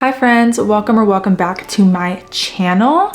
Hi friends, welcome or welcome back to my channel.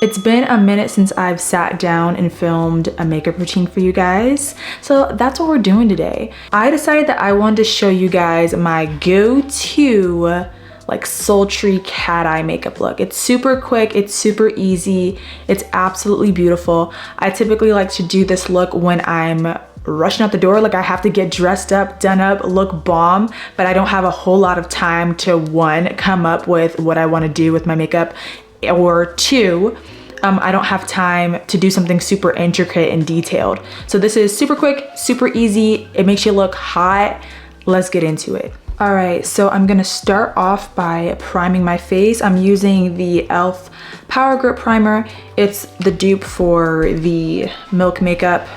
It's been a minute since I've sat down and filmed a makeup routine for you guys. So that's what we're doing today. I decided that I wanted to show you guys my go-to like sultry cat eye makeup look. It's super quick, it's super easy, it's absolutely beautiful. I typically like to do this look when I'm rushing out the door, like I have to get dressed up, done up, look bomb, but I don't have a whole lot of time to one, come up with what I want to do with my makeup, or two, I don't have time to do something super intricate and detailed. So this is super quick, super easy, it makes you look hot. Let's get into it. All right, so I'm gonna start off by priming my face. I'm using the e.l.f. Power Grip Primer. It's the dupe for the Milk Makeup.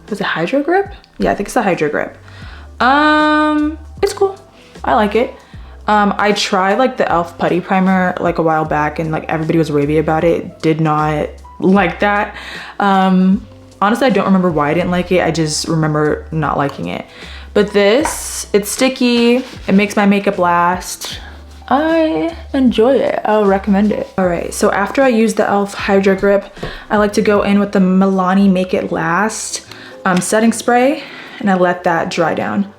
Was it Hydro Grip? Yeah, I think it's the Hydro Grip. It's cool. I like it. I tried like the e.l.f. Putty Primer like a while back and like everybody was raving about it. Did not like that. Honestly, I don't remember why I didn't like it. I just remember not liking it. But this, it's sticky. It makes my makeup last. I enjoy it. I'll recommend it. All right, so after I use the e.l.f. Hydro Grip, I like to go in with the Milani Make It Last setting spray, and I let that dry down.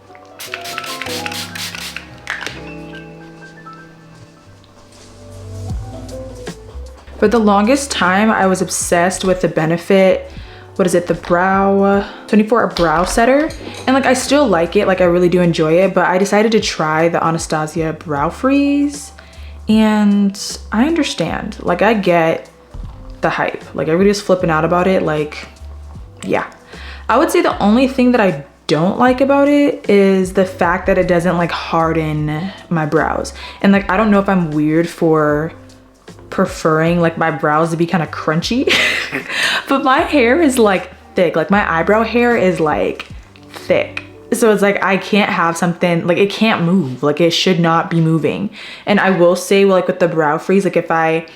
For the longest time, I was obsessed with the Benefit, what is it, the Brow 24 Brow Setter, and like I still like it, like I really do enjoy it, but I decided to try the Anastasia Brow Freeze, and I understand, like I get the hype, like everybody's flipping out about it, like yeah. I would say the only thing that I don't like about it is the fact that it doesn't like harden my brows. And like, I don't know if I'm weird for preferring like my brows to be kind of crunchy, but my hair is like thick. Like my eyebrow hair is like thick. So it's like, I can't have something, like it can't move. Like it should not be moving. And I will say like with the Brow Freeze, like if I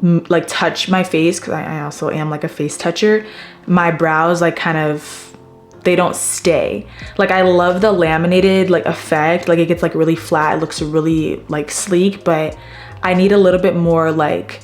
like touch my face, because I also am like a face toucher, my brows like kind of, they don't stay. Like I love the laminated like effect, like it gets like really flat, it looks really like sleek, but I need a little bit more like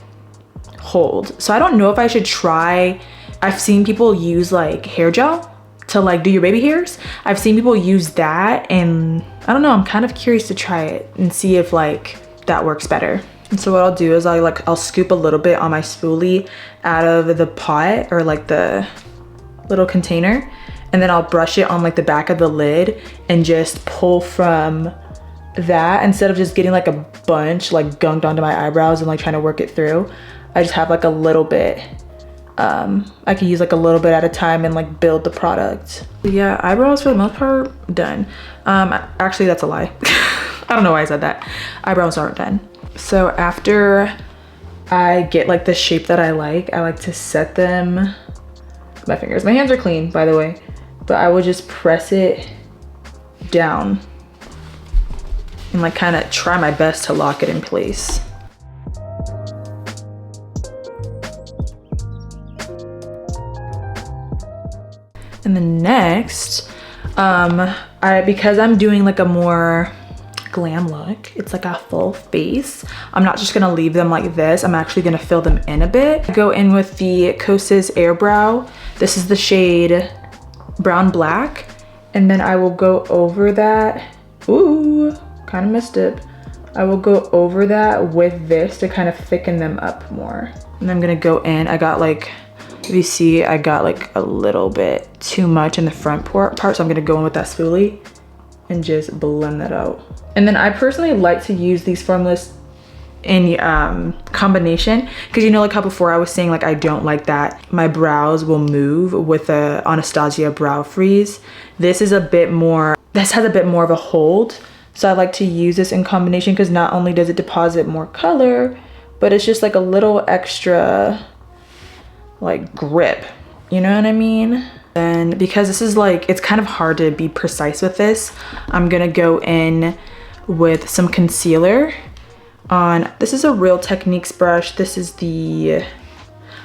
hold. So I don't know if I should try, I've seen people use like hair gel to like do your baby hairs. I've seen people use that, and I don't know, I'm kind of curious to try it and see if like that works better. And so what I'll do is I'll scoop a little bit on my spoolie out of the pot or like the little container, and then I'll brush it on like the back of the lid and just pull from that instead of just getting like a bunch like gunked onto my eyebrows and like trying to work it through. I just have like a little bit. I can use like a little bit at a time and like build the product. But yeah, eyebrows for the most part done. Actually that's a lie. I don't know why I said that. Eyebrows aren't done. So after I get like the shape that I like to set them with my fingers. My hands are clean, by the way, but I will just press it down and like kind of try my best to lock it in place. And then next, because I'm doing like a more glam look, it's like a full face, I'm not just gonna leave them like this, I'm actually gonna fill them in a bit. I go in with the Kosas Air Brow. This is the shade Brown Black, and then I will go over that. Ooh, kind of missed it. I will go over that with this to kind of thicken them up more. And I'm gonna go in, I got like, if you see, I got like a little bit too much in the front part, so I'm gonna go in with that spoolie and just blend that out. And then I personally like to use these formulas in combination, because you know like how before I was saying like I don't like that my brows will move with the Anastasia Brow Freeze. This has a bit more of a hold, so I like to use this in combination because not only does it deposit more color, but it's just like a little extra like grip, you know what I mean? And because this is like, it's kind of hard to be precise with this, I'm gonna go in with some concealer on, this is a Real Techniques brush. This is the,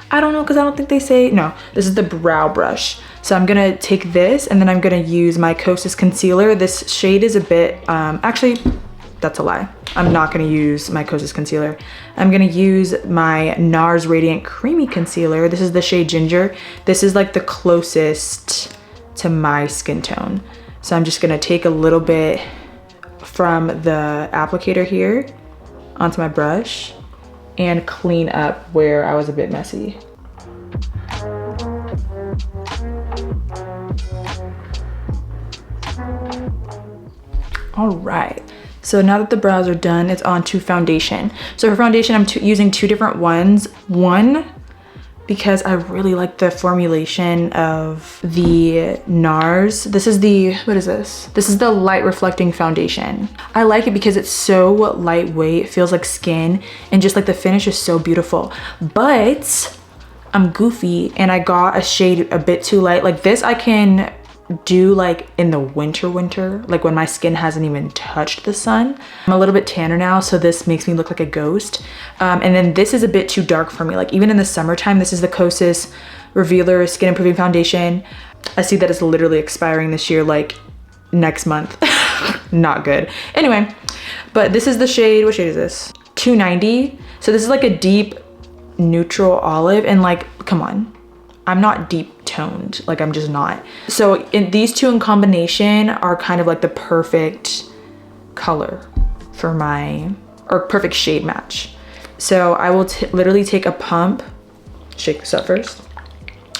I don't know, because I don't think they say, no, this is the brow brush. So I'm gonna take this and then I'm gonna use my Kosas concealer. This shade is a bit, actually, that's a lie. I'm not gonna use my Kosas concealer. I'm gonna use my NARS Radiant Creamy Concealer. This is the shade Ginger. This is like the closest to my skin tone. So I'm just gonna take a little bit from the applicator here onto my brush and clean up where I was a bit messy. All right, so now that the brows are done, it's on to foundation. So for foundation, I'm using two different ones. One, because I really like the formulation of the NARS. This is the, what is this? This is the light reflecting foundation. I like it because it's so lightweight, it feels like skin, and just like the finish is so beautiful. But I'm goofy and I got a shade a bit too light. Like this I can do like in the winter, like when my skin hasn't even touched the sun. I'm a little bit tanner now, so this makes me look like a ghost. And then this is a bit too dark for me. Like even in the summertime, this is the Kosas Revealer Skin Improving Foundation. I see that it's literally expiring this year, like next month. Not good. Anyway, but this is the shade, what shade is this? 290. So this is like a deep neutral olive, and like, come on. I'm not deep toned, like I'm just not. So these two in combination are kind of like the perfect color for my, or perfect shade match. So I will literally take a pump, shake this up first.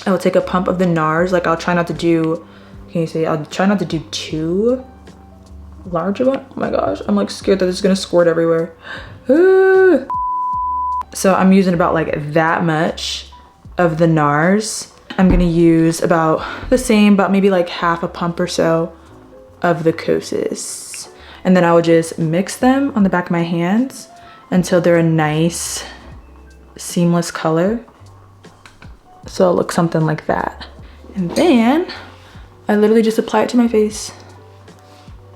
I will take a pump of the NARS, like I'll try not to do, can you see? I'll try not to do too large of one. Oh my gosh, I'm like scared that it's gonna squirt everywhere. So I'm using about like that much of the NARS. I'm gonna use about the same, but maybe like half a pump or so of the Kosas. And then I will just mix them on the back of my hands until they're a nice seamless color. So it'll look something like that. And then I literally just apply it to my face.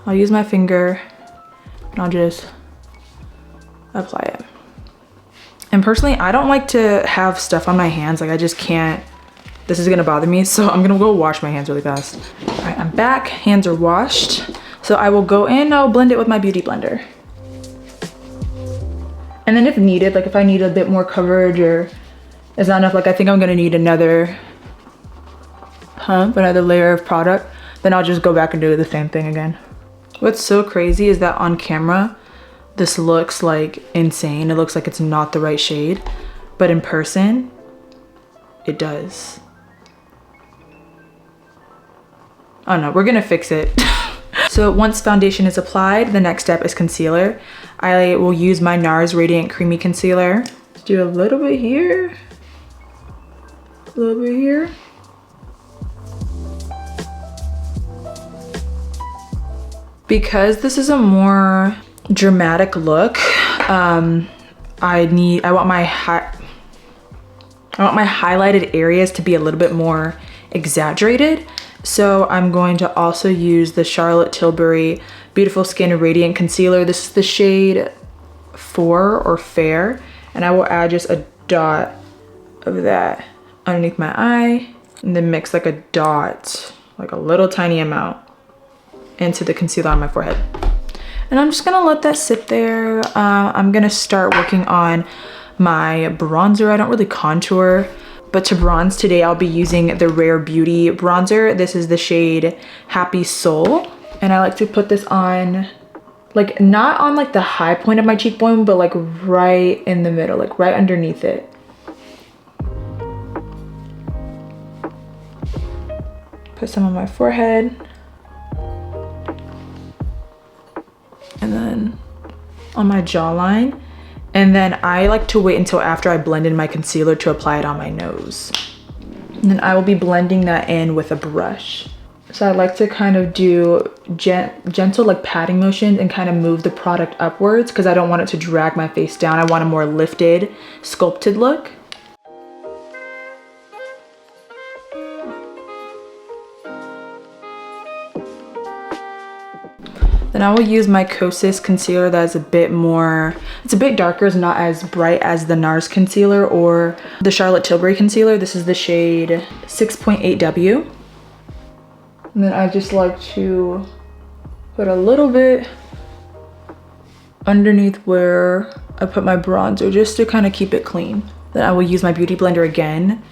I'll use my finger and I'll just apply it. And personally, I don't like to have stuff on my hands. Like I just can't, this is gonna bother me. So I'm gonna go wash my hands really fast. All right, I'm back, hands are washed. So I will go in, I'll blend it with my beauty blender. And then if needed, like if I need a bit more coverage or it's not enough, like I think I'm gonna need another pump, another layer of product, then I'll just go back and do the same thing again. What's so crazy is that on camera, this looks like insane. It looks like it's not the right shade, but in person, it does. Oh no, we're gonna fix it. So once foundation is applied, the next step is concealer. I will use my NARS Radiant Creamy Concealer. Do a little bit here, a little bit here. Because this is a more dramatic look, I want my highlighted areas to be a little bit more exaggerated. So I'm going to also use the Charlotte Tilbury Beautiful Skin Radiant Concealer. This is the shade 4 or Fair, and I will add just a dot of that underneath my eye, and then mix like a dot, like a little tiny amount, into the concealer on my forehead. And I'm just gonna let that sit there. I'm gonna start working on my bronzer. I don't really contour, but to bronze today, I'll be using the Rare Beauty bronzer. This is the shade Happy Soul. And I like to put this on, like not on like the high point of my cheekbone, but like right in the middle, like right underneath it. Put some on my forehead. And then on my jawline. And then I like to wait until after I blend in my concealer to apply it on my nose. And then I will be blending that in with a brush. So I like to kind of do gentle like patting motions and kind of move the product upwards because I don't want it to drag my face down. I want a more lifted, sculpted look. Then I will use my Kosas concealer that is a bit more, it's a bit darker, it's not as bright as the NARS concealer or the Charlotte Tilbury concealer. This is the shade 6.8W. And then I just like to put a little bit underneath where I put my bronzer, just to kind of keep it clean. Then I will use my beauty blender again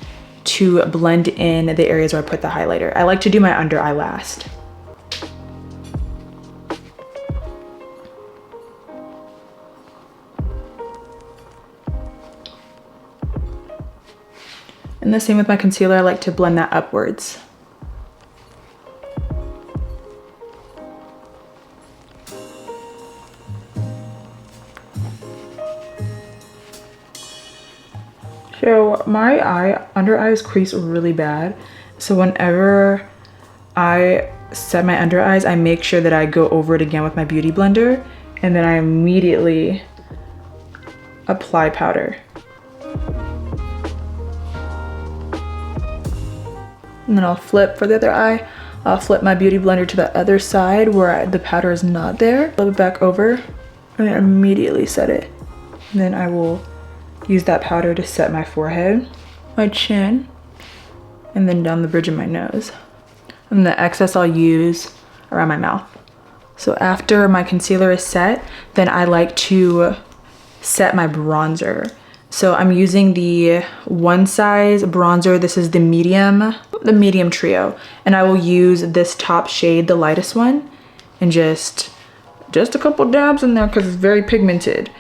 to blend in the areas where I put the highlighter. I like to do my under eye last. And the same with my concealer, I like to blend that upwards. So my under eyes crease really bad. So whenever I set my under eyes, I make sure that I go over it again with my beauty blender, and then I immediately apply powder. And then I'll flip for the other eye. I'll flip my beauty blender to the other side where the powder is not there. Flip it back over and then immediately set it. And then I will use that powder to set my forehead, my chin, and then down the bridge of my nose. And the excess I'll use around my mouth. So after my concealer is set, then I like to set my bronzer. So I'm using the One Size bronzer. This is the medium trio. And I will use this top shade, the lightest one, and just a couple dabs in there because it's very pigmented.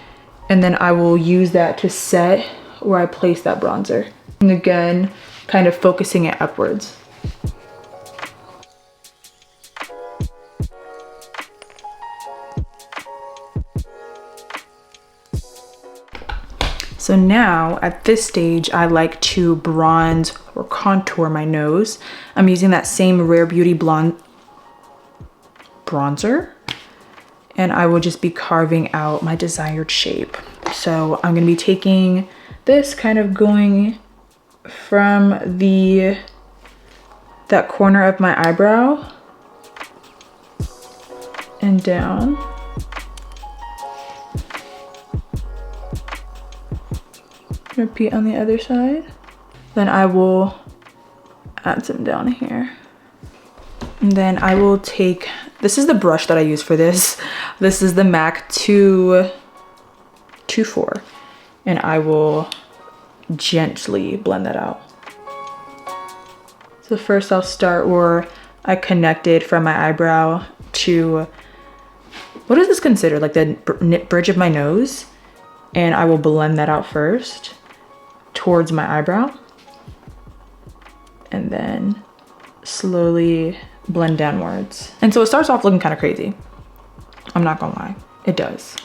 And then I will use that to set where I place that bronzer. And again, kind of focusing it upwards. So now at this stage, I like to bronze or contour my nose. I'm using that same Rare Beauty Blonde bronzer, and I will just be carving out my desired shape. So I'm gonna be taking this, kind of going from that corner of my eyebrow and down. Repeat on the other side. Then I will add some down here. And then I will take, this is the brush that I use for this. This is the MAC 224. And I will gently blend that out. So first I'll start where I connected from my eyebrow to, what is this considered? Like the bridge of my nose. And I will blend that out first towards my eyebrow, and then slowly blend downwards. And so it starts off looking kind of crazy. I'm not gonna lie, it does.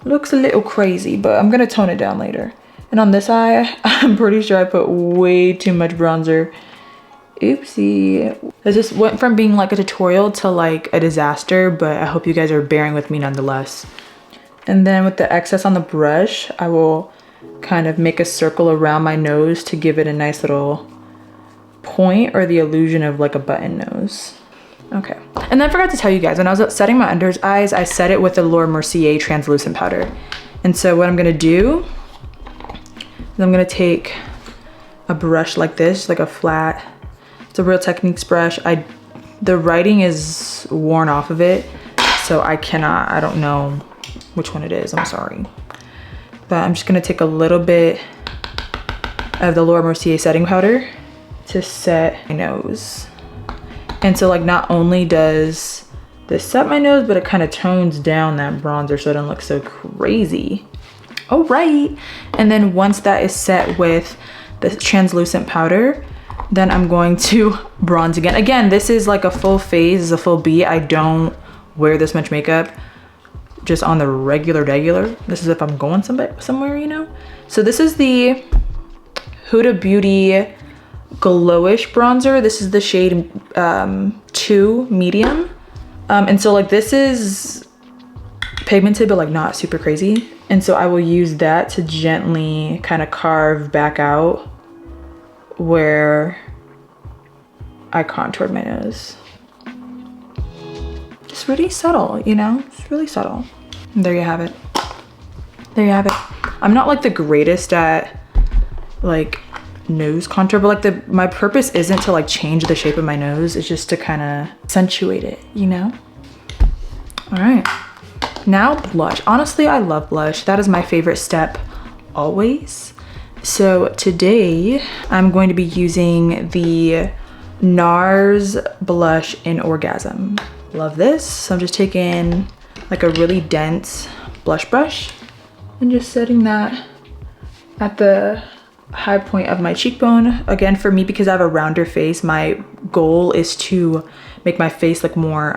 Looks a little crazy, but I'm gonna tone it down later. And on this eye, I'm pretty sure I put way too much bronzer. Oopsie. It just went from being like a tutorial to like a disaster, but I hope you guys are bearing with me nonetheless. And then with the excess on the brush, I will kind of make a circle around my nose to give it a nice little point, or the illusion of like a button nose. Okay. And then I forgot to tell you guys, when I was setting my under eyes, I set it with the Mercier translucent powder. And so what I'm gonna do is I'm gonna take a brush like this, like a flat, it's a Real Techniques brush. The writing is worn off of it, so I don't know which one it is, I'm sorry. But I'm just gonna take a little bit of the Mercier setting powder to set my nose. And so like not only does this set my nose, but it kind of tones down that bronzer so it doesn't look so crazy. All right. And then once that is set with the translucent powder, then I'm going to bronze again. Again, this is like a full phase, this is a full beat. I don't wear this much makeup just on the regular. This is if I'm going somewhere, you know? So this is the Huda Beauty Glowish bronzer. This is the shade 2 medium. And so like this is pigmented, but like not super crazy. And so I will use that to gently kind of carve back out where I contoured my nose. Just really subtle, you know? It's really subtle. And there you have it. There you have it. I'm not like the greatest at like nose contour, but like my purpose isn't to like change the shape of my nose. It's just to kind of accentuate it, you know? All right. Now blush. Honestly, I love blush. That is my favorite step always. So today I'm going to be using the NARS Blush in Orgasm. Love this. So I'm just taking like a really dense blush brush and just setting that at the high point of my cheekbone. Again, for me, because I have a rounder face, my goal is to make my face look more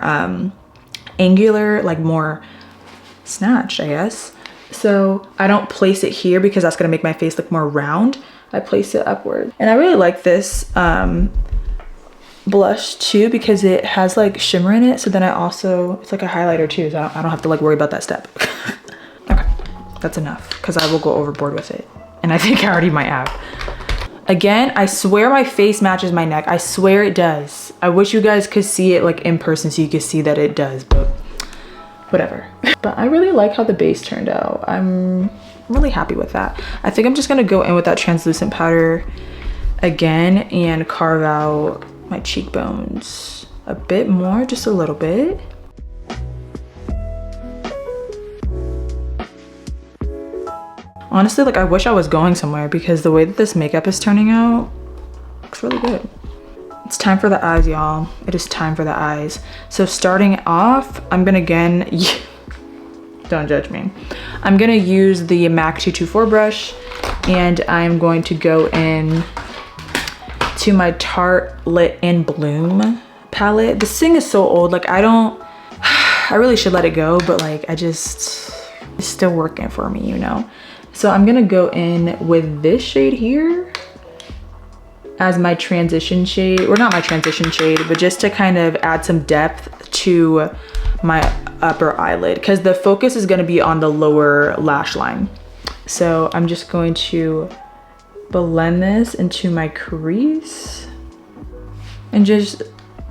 angular, like more snatched, I guess. So I don't place it here because that's gonna make my face look more round. I place it upward. And I really like this blush too because it has like shimmer in it. So then it's like a highlighter too. So I don't have to like worry about that step. Okay, that's enough because I will go overboard with it. And I think I already might have. Again, I swear my face matches my neck. I swear it does. I wish you guys could see it like in person so you could see that it does, but whatever. But I really like how the base turned out. I'm really happy with that. I think I'm just gonna go in with that translucent powder again and carve out my cheekbones a bit more, just a little bit. Honestly, like I wish I was going somewhere because the way that this makeup is turning out looks really good. It's time for the eyes, y'all. It is time for the eyes. So starting off, I'm gonna again, don't judge me. I'm gonna use the MAC 224 brush and I'm going to go in to my Tartelette in Bloom palette. This thing is so old, like I really should let it go, but like it's still working for me, you know? So I'm gonna go in with this shade here as my transition shade, or not my transition shade, but just to kind of add some depth to my upper eyelid because the focus is gonna be on the lower lash line. So I'm just going to blend this into my crease and just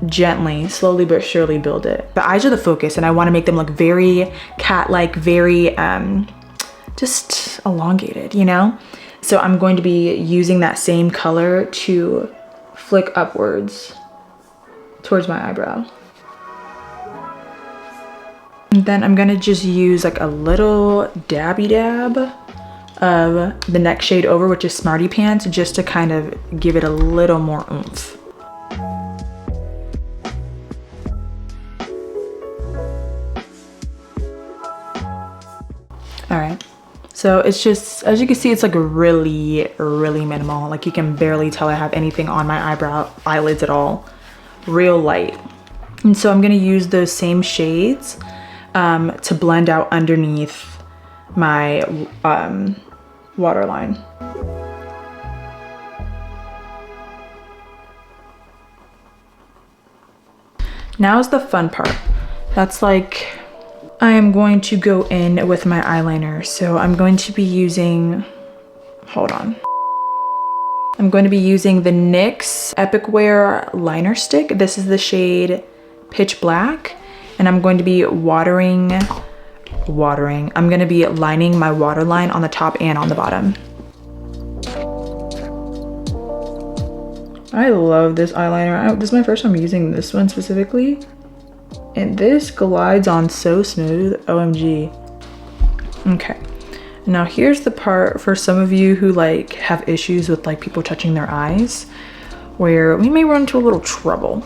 gently, slowly but surely build it. The eyes are the focus and I wanna make them look very cat-like, very, just elongated, you know? So I'm going to be using that same color to flick upwards towards my eyebrow. And then I'm gonna just use like a little dabby dab of the next shade over, which is Smarty Pants, just to kind of give it a little more oomph. All right. So it's just, as you can see, it's like really, really minimal. Like you can barely tell I have anything on my eyelids at all. Real light. And so I'm gonna use those same shades to blend out underneath my waterline. Now's the fun part. That's like, I am going to go in with my eyeliner. So I'm going to be using, hold on. I'm going to be using the NYX Epic Wear liner stick. This is the shade Pitch Black. And I'm going to be I'm going to be lining my waterline on the top and on the bottom. I love this eyeliner. This is my first time using this one specifically. And this glides on so smooth, OMG. Okay, now here's the part for some of you who like have issues with like people touching their eyes, where we may run into a little trouble.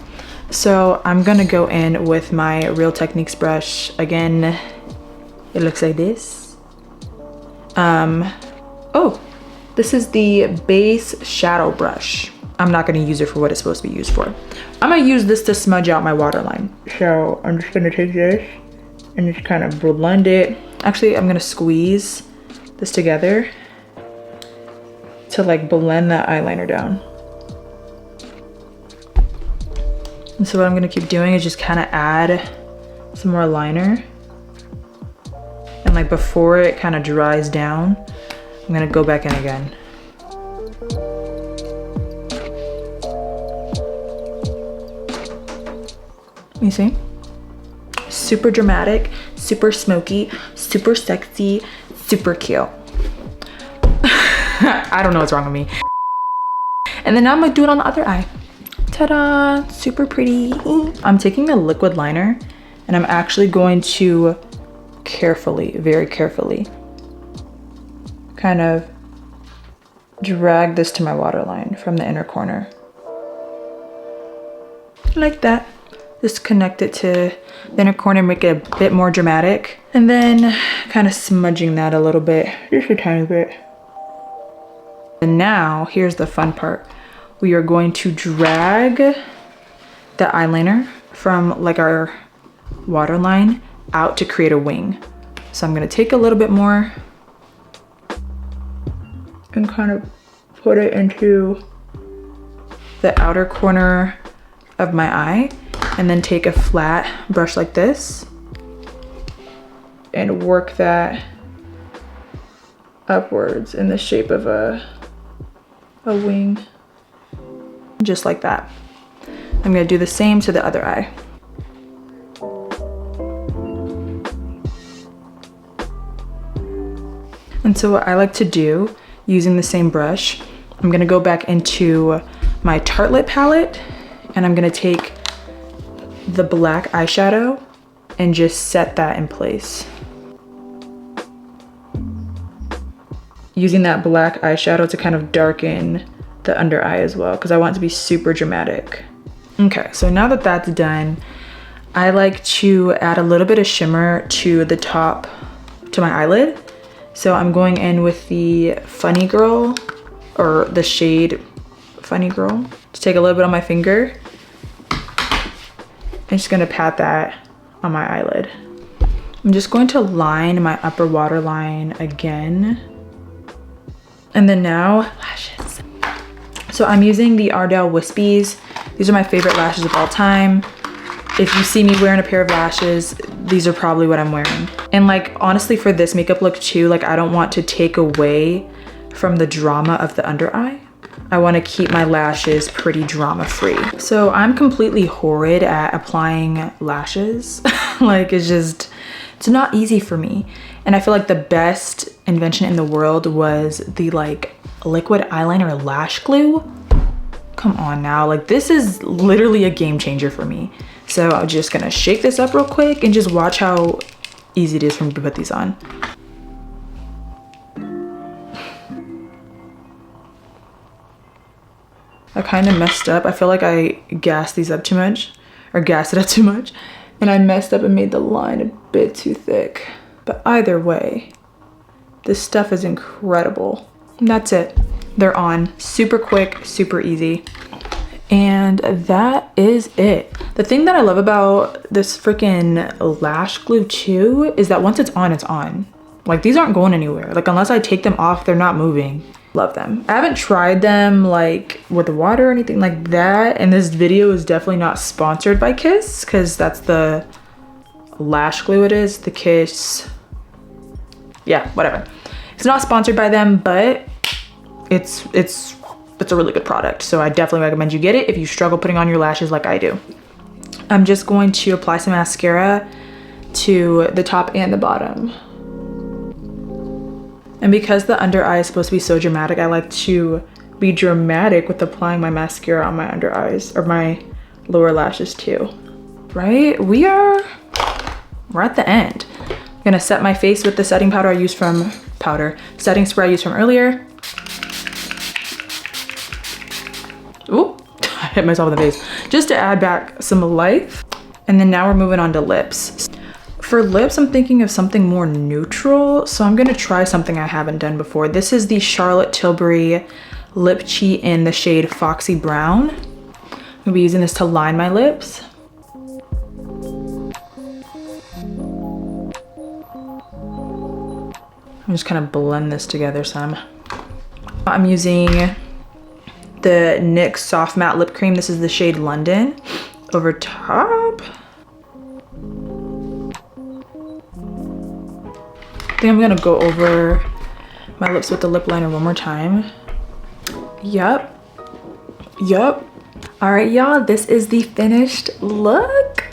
So I'm gonna go in with my Real Techniques brush. Again, it looks like this. Oh, this is the base shadow brush. I'm not gonna use it for what it's supposed to be used for. I'm gonna use this to smudge out my waterline. So I'm just gonna take this and just kind of blend it. Actually, I'm gonna squeeze this together to like blend that eyeliner down. And so what I'm gonna keep doing is just kind of add some more liner. And like before it kind of dries down, I'm gonna go back in again. You see? Super dramatic, super smoky, super sexy, super cute. I don't know what's wrong with me. And then now I'm gonna do it on the other eye. Ta-da, super pretty. I'm taking a liquid liner and I'm actually going to carefully, very carefully, kind of drag this to my waterline from the inner corner. Like that. Just connect it to the inner corner, make it a bit more dramatic. And then kind of smudging that a little bit, just a tiny bit. And now, here's the fun part. We are going to drag the eyeliner from like our waterline out to create a wing. So I'm gonna take a little bit more and kind of put it into the outer corner of my eye, and then take a flat brush like this and work that upwards in the shape of a wing, just like that. I'm gonna do the same to the other eye. And so what I like to do, using the same brush, I'm gonna go back into my Tartelette palette, and I'm gonna take the black eyeshadow and just set that in place. Using that black eyeshadow to kind of darken the under eye as well, because I want it to be super dramatic. Okay, so now that that's done, I like to add a little bit of shimmer to the top, to my eyelid. So I'm going in with the Funny Girl, or the shade Funny Girl. Just take a little bit on my finger. I'm just gonna pat that on my eyelid. I'm just going to line my upper waterline again. And then now, lashes. So I'm using the Ardelle Wispies. These are my favorite lashes of all time. If you see me wearing a pair of lashes, these are probably what I'm wearing. And like, honestly, for this makeup look too, like I don't want to take away from the drama of the under eye. I want to keep my lashes pretty drama free. So I'm completely horrid at applying lashes. Like it's not easy for me. And I feel like the best invention in the world was the like liquid eyeliner lash glue. Come on now, like this is literally a game changer for me. So I'm just gonna shake this up real quick and just watch how easy it is for me to put these on. I kind of messed up. I feel like I gassed these up too much, or gassed it up too much, and I messed up and made the line a bit too thick. But either way, this stuff is incredible. And that's it. They're on. Super quick, super easy. And that is it. The thing that I love about this freaking lash glue too is that once it's on, it's on. Like these aren't going anywhere. Like unless I take them off, they're not moving. Love them. I haven't tried them like with water or anything like that. And this video is definitely not sponsored by Kiss, because that's the lash glue it is. The Kiss, yeah, whatever. It's not sponsored by them, but it's a really good product. So I definitely recommend you get it if you struggle putting on your lashes like I do. I'm just going to apply some mascara to the top and the bottom. And because the under eye is supposed to be so dramatic, I like to be dramatic with applying my mascara on my under eyes, or my lower lashes too. Right? We're at the end. I'm gonna set my face with the setting powder I used from, setting spray I used from earlier. Ooh, I hit myself in the face. Just to add back some life. And then now we're moving on to lips. For lips, I'm thinking of something more neutral. So I'm gonna try something I haven't done before. This is the Charlotte Tilbury Lip Cheat in the shade Foxy Brown. I'm gonna be using this to line my lips. I'm just kind of blend this together some. I'm using the NYX Soft Matte Lip Cream. This is the shade London. Over top. I think I'm gonna go over my lips with the lip liner one more time. Yup. All right, y'all, this is the finished look.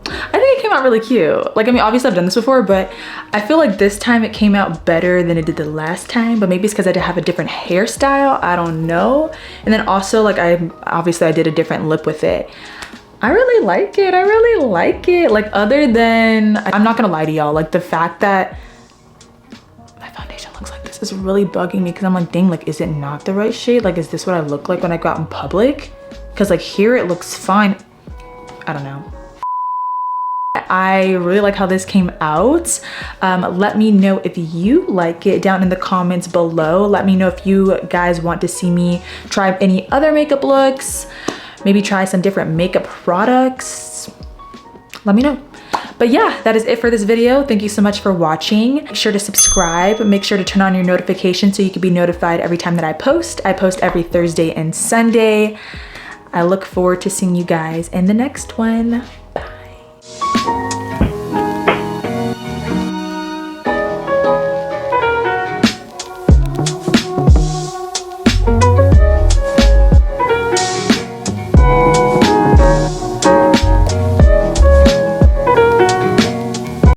I think it came out really cute. Like, I mean, obviously I've done this before, but I feel like this time it came out better than it did the last time, but maybe it's because I did have a different hairstyle, I don't know. And then also, like, I did a different lip with it. I really like it. I really like it. Like, other than, I'm not gonna lie to y'all, like the fact that my foundation looks like this is really bugging me, because I'm like, dang, like, is it not the right shade? Like, is this what I look like when I go out in public? Because like here it looks fine. I don't know. I really like how this came out. Let me know if you like it down in the comments below. Let me know if you guys want to see me try any other makeup looks, maybe try some different makeup products. Let me know. But yeah, that is it for this video. Thank you so much for watching. Make sure to subscribe. Make sure to turn on your notifications so you can be notified every time that I post. I post every Thursday and Sunday. I look forward to seeing you guys in the next one.